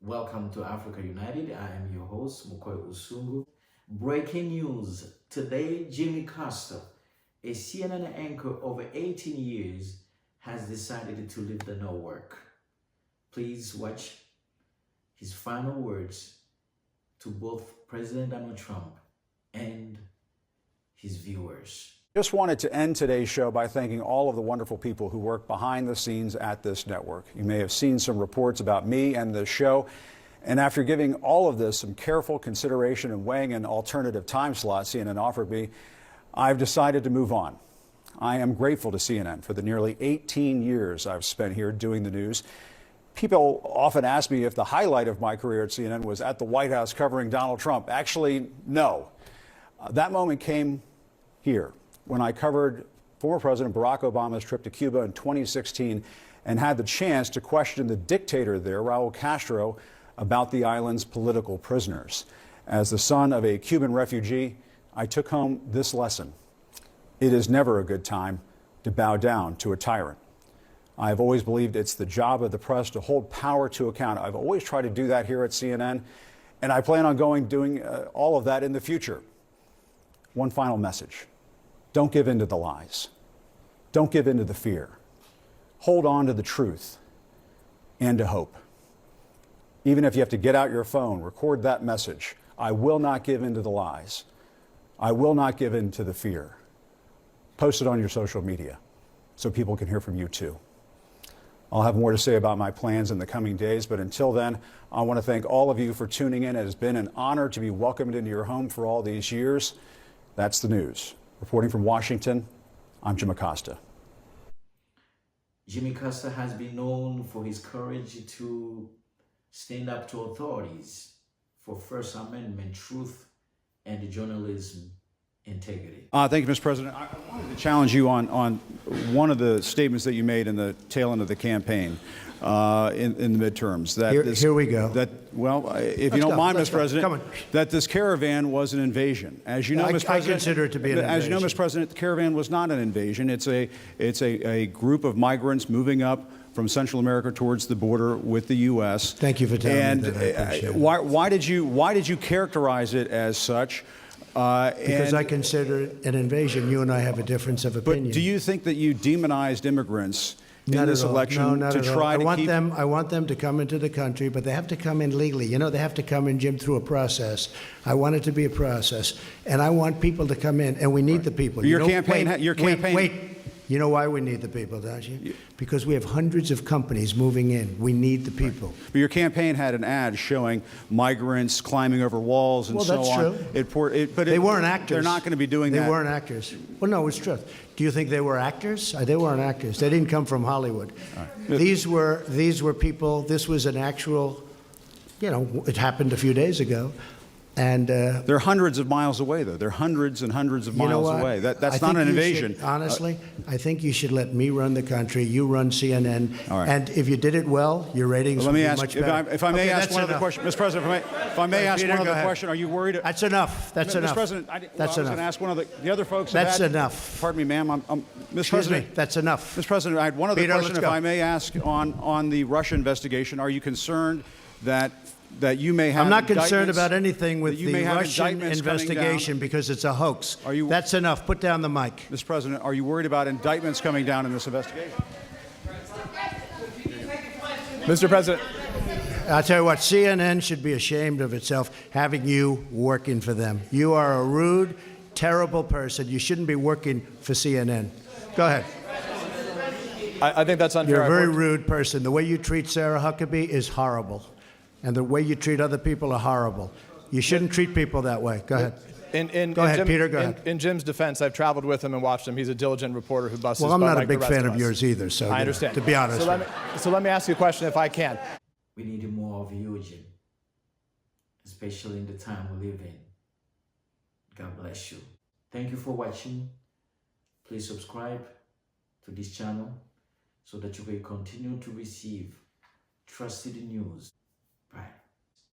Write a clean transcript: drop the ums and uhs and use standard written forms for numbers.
Welcome to Africa United. I am your host, Mukoy Usungu. Breaking news. Today, Jimmy Acosta, a CNN anchor over 18 years, has decided to leave the network. Please watch his final words to both President Donald Trump and his viewers. Just wanted to end today's show by thanking all of the wonderful people who work behind the scenes at this network. You may have seen some reports about me and the show. And after giving all of this some careful consideration and weighing an alternative time slot CNN offered me, I've decided to move on. I am grateful to CNN for the nearly 18 years I've spent here doing the news. People often ask me if the highlight of my career at CNN was at the White House covering Donald Trump. Actually, no. That moment came here when I covered former President Barack Obama's trip to Cuba in 2016 and had the chance to question the dictator there, Raul Castro, about the island's political prisoners. As the son of a Cuban refugee, I took home this lesson. It is never a good time to bow down to a tyrant. I've always believed it's the job of the press to hold power to account. I've always tried to do that here at CNN, and I plan on doing all of that in the future. One final message. Don't give in to the lies. Don't give in to the fear. Hold on to the truth and to hope. Even if you have to get out your phone, record that message. I will not give in to the lies. I will not give in to the fear. Post it on your social media so people can hear from you too. I'll have more to say about my plans in the coming days, but until then, I want to thank all of you for tuning in. It has been an honor to be welcomed into your home for all these years. That's the news. Reporting from Washington, I'm Jim Acosta. Jimmy Acosta has been known for his courage to stand up to authorities for First Amendment truth and journalism integrity. Thank you, Mr. President. I wanted to challenge you on one of the statements that you made in the tail end of the campaign in the midterms. Here we go. If you don't mind, Mr. President, that this caravan was an invasion. As you know, Mr. President, I consider it to be an invasion. As you know, Mr. President, the caravan was not an invasion. It's a group of migrants moving up from Central America towards the border with the U.S. Thank you for telling me that. I appreciate it. Why did you characterize it as such? Because I consider it an invasion. You and I have a difference of opinion. But do you think that you demonized immigrants in this election to try to keep them? I want them to come into the country, but they have to come in legally. You know, they have to come in, Jim, through a process. I want it to be a process, and I want people to come in, and we need the people. Your campaign. Wait. You know why we need the people, don't you? Because we have hundreds of companies moving in. We need the people. Right. But your campaign had an ad showing migrants climbing over walls and so on. Well, that's true. But they weren't actors. They're not going to be doing that. They weren't actors. Well, no, it's true. Do you think they were actors? They weren't actors. They didn't come from Hollywood. Right. These were people. This was an actual, it happened a few days ago. And they're hundreds of miles away, though. They're hundreds and hundreds of miles away. That's not an invasion. Honestly, I think you should let me run the country. You run CNN. All right. And if you did it well, your ratings would be much better. If I may ask one other question, Mr. President, if I may ask one other question, are you worried? That's enough. That's enough. Mr. President, that's enough. I was going to ask one of the other folks. That's enough. Pardon me, ma'am. Mr. President, that's enough. Mr. President, I had one other question, if I may ask, on the Russia investigation. Are you concerned that you may have? I'm not concerned about anything with the Russian investigation because it's a hoax. That's enough. Put down the mic. Mr. President, are you worried about indictments coming down in this investigation? Mr. President. I'll tell you what, CNN should be ashamed of itself having you working for them. You are a rude, terrible person. You shouldn't be working for CNN. Go ahead. I think that's unfair. You're a very rude person. The way you treat Sarah Huckabee is horrible. And the way you treat other people are horrible. You shouldn't treat people that way. Go ahead. Go ahead, Peter. Go ahead. In Jim's defense, I've traveled with him and watched him. He's a diligent reporter who busts his butt. Well, I'm not a big fan of yours either, so I understand. To be honest. So let me ask you a question, if I can. We need more of you, Jim, especially in the time we live in. God bless you. Thank you for watching. Please subscribe to this channel so that you will continue to receive trusted news.